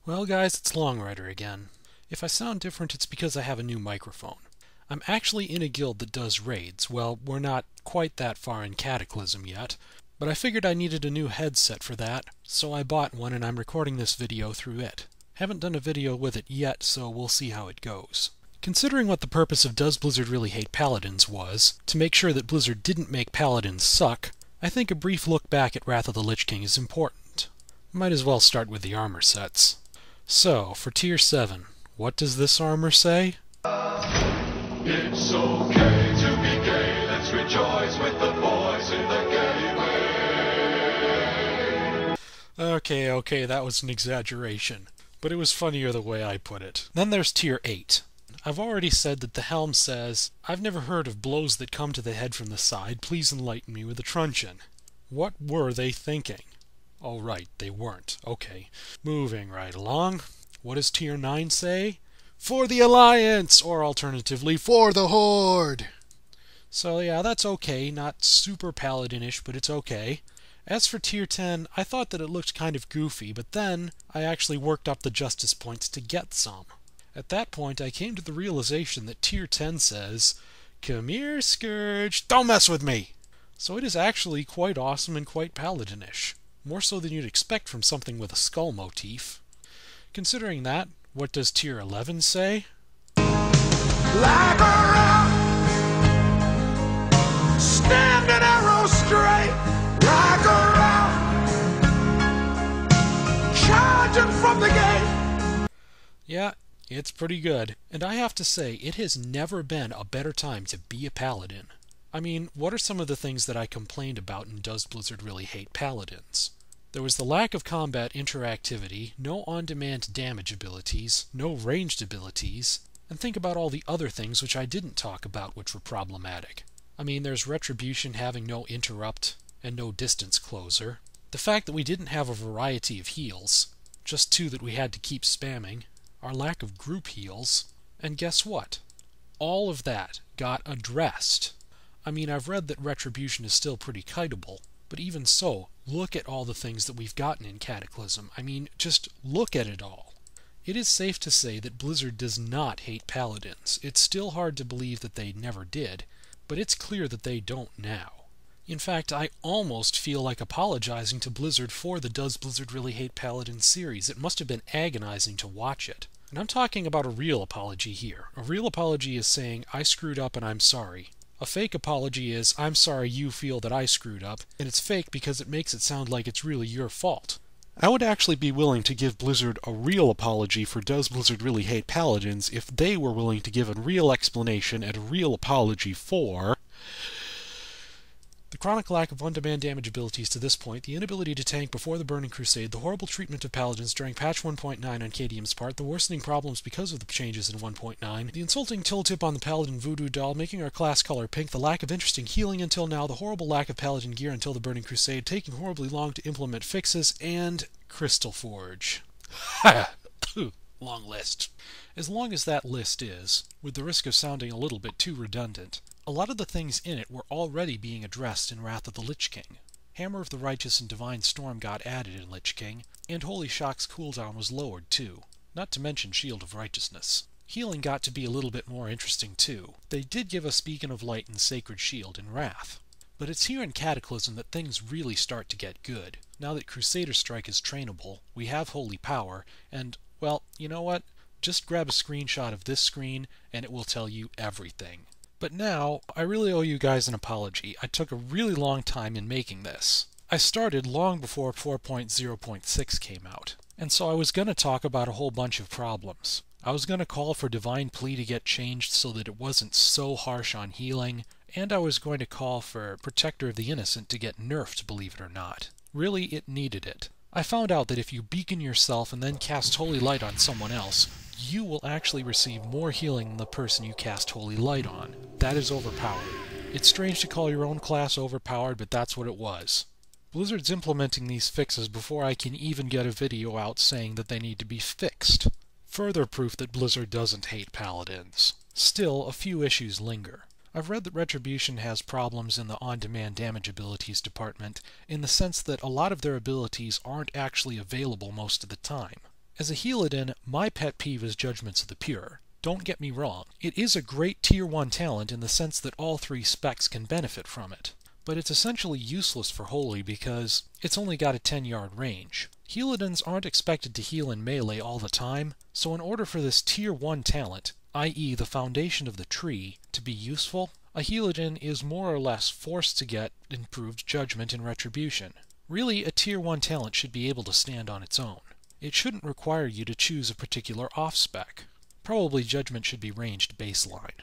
Well guys, it's Longrider again. If I sound different, it's because I have a new microphone. I'm actually in a guild that does raids. Well, we're not quite that far in Cataclysm yet, but I figured I needed a new headset for that, so I bought one and I'm recording this video through it. Haven't done a video with it yet, so we'll see how it goes. Considering what the purpose of Does Blizzard Really Hate Paladins was, to make sure that Blizzard didn't make Paladins suck, I think a brief look back at Wrath of the Lich King is important. Might as well start with the armor sets. So, for Tier 7, what does this armor say? It's okay to be gay, let's rejoice with the boys in the gay way. Okay, that was an exaggeration, but it was funnier the way I put it. Then there's Tier 8. I've already said that the helm says, "I've never heard of blows that come to the head from the side, please enlighten me with a truncheon." What were they thinking? Oh right, they weren't. Okay, moving right along. What does Tier 9 say? For the Alliance! Or alternatively, for the Horde! So yeah, that's okay. Not super paladinish, but it's okay. As for Tier 10, I thought that it looked kind of goofy, but then I actually worked up the justice points to get some. At that point, I came to the realization that Tier 10 says, "Come here, Scourge, don't mess with me!" So it is actually quite awesome and quite paladinish. More so than you'd expect from something with a skull motif. Considering that, what does Tier 11 say? Like a rock, standing arrow straight, like a rock, charging from the gate. Yeah, it's pretty good. And I have to say, it has never been a better time to be a paladin. I mean, what are some of the things that I complained about in Does Blizzard Really Hate Paladins? There was the lack of combat interactivity, no on-demand damage abilities, no ranged abilities, and think about all the other things which I didn't talk about which were problematic. I mean, there's Retribution having no interrupt and no distance closer, the fact that we didn't have a variety of heals, just two that we had to keep spamming, our lack of group heals, and guess what? All of that got addressed. I mean, I've read that Retribution is still pretty kiteable, but even so, look at all the things that we've gotten in Cataclysm. I mean, just look at it all. It is safe to say that Blizzard does not hate Paladins. It's still hard to believe that they never did, but it's clear that they don't now. In fact, I almost feel like apologizing to Blizzard for the Does Blizzard Really Hate Paladins series. It must have been agonizing to watch it. And I'm talking about a real apology here. A real apology is saying, "I screwed up and I'm sorry." A fake apology is, "I'm sorry you feel that I screwed up," and it's fake because it makes it sound like it's really your fault. I would actually be willing to give Blizzard a real apology for Does Blizzard Really Hate Paladins if they were willing to give a real explanation and a real apology for the chronic lack of on-demand damage abilities to this point, the inability to tank before the Burning Crusade, the horrible treatment of Paladins during patch 1.9 on KDM's part, the worsening problems because of the changes in 1.9, the insulting tooltip on the Paladin voodoo doll making our class color pink, the lack of interesting healing until now, the horrible lack of Paladin gear until the Burning Crusade, taking horribly long to implement fixes, and Crystal Forge. Ha! Long list. As long as that list is, with the risk of sounding a little bit too redundant, a lot of the things in it were already being addressed in Wrath of the Lich King. Hammer of the Righteous and Divine Storm got added in Lich King, and Holy Shock's cooldown was lowered too, not to mention Shield of Righteousness. Healing got to be a little bit more interesting too. They did give us Beacon of Light and Sacred Shield in Wrath. But it's here in Cataclysm that things really start to get good. Now that Crusader Strike is trainable, we have Holy Power, and, well, you know what? Just grab a screenshot of this screen, and it will tell you everything. But now, I really owe you guys an apology. I took a really long time in making this. I started long before 4.0.6 came out, and so I was going to talk about a whole bunch of problems. I was going to call for Divine Plea to get changed so that it wasn't so harsh on healing, and I was going to call for Protector of the Innocent to get nerfed, believe it or not. Really, it needed it. I found out that if you beacon yourself and then cast Holy Light on someone else, you will actually receive more healing than the person you cast Holy Light on. That is overpowered. It's strange to call your own class overpowered, but that's what it was. Blizzard's implementing these fixes before I can even get a video out saying that they need to be fixed. Further proof that Blizzard doesn't hate Paladins. Still, a few issues linger. I've read that Retribution has problems in the on-demand damage abilities department, in the sense that a lot of their abilities aren't actually available most of the time. As a Healadin, my pet peeve is Judgments of the Pure. Don't get me wrong, it is a great Tier 1 talent in the sense that all 3 specs can benefit from it. But it's essentially useless for Holy because it's only got a 10-yard range. Healadins aren't expected to heal in melee all the time, so in order for this Tier 1 talent, i.e. the foundation of the tree, to be useful, a Healadin is more or less forced to get improved Judgment and Retribution. Really, a Tier 1 talent should be able to stand on its own. It shouldn't require you to choose a particular off-spec. Probably Judgment should be ranged baseline.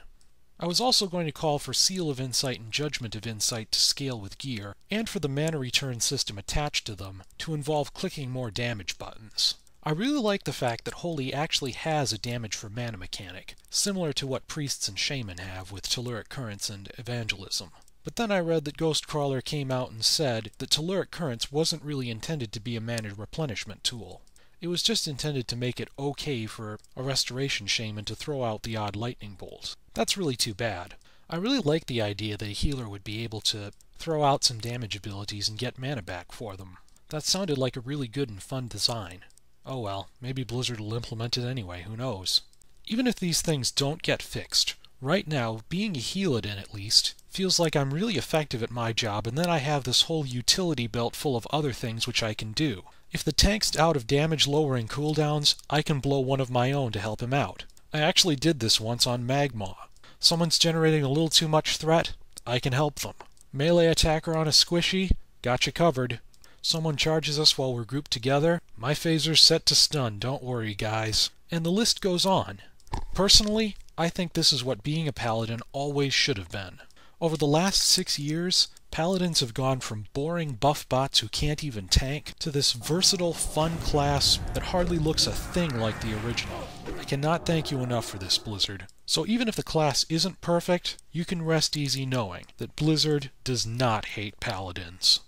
I was also going to call for Seal of Insight and Judgment of Insight to scale with gear, and for the mana return system attached to them to involve clicking more damage buttons. I really like the fact that Holy actually has a damage for mana mechanic, similar to what Priests and Shaman have with Telluric Currents and Evangelism. But then I read that Ghostcrawler came out and said that Telluric Currents wasn't really intended to be a mana replenishment tool. It was just intended to make it okay for a Restoration Shaman to throw out the odd lightning bolt. That's really too bad. I really like the idea that a healer would be able to throw out some damage abilities and get mana back for them. That sounded like a really good and fun design. Oh well, maybe Blizzard will implement it anyway, who knows. Even if these things don't get fixed, right now, being a Healadin at least, feels like I'm really effective at my job, and then I have this whole utility belt full of other things which I can do. If the tank's out of damage lowering cooldowns, I can blow one of my own to help him out. I actually did this once on Magmaw. Someone's generating a little too much threat, I can help them. Melee attacker on a squishy, gotcha covered. Someone charges us while we're grouped together, my phaser's set to stun, don't worry guys. And the list goes on. Personally, I think this is what being a Paladin always should have been. Over the last 6 years, Paladins have gone from boring buff bots who can't even tank to this versatile, fun class that hardly looks a thing like the original. I cannot thank you enough for this, Blizzard. So even if the class isn't perfect, you can rest easy knowing that Blizzard does not hate Paladins.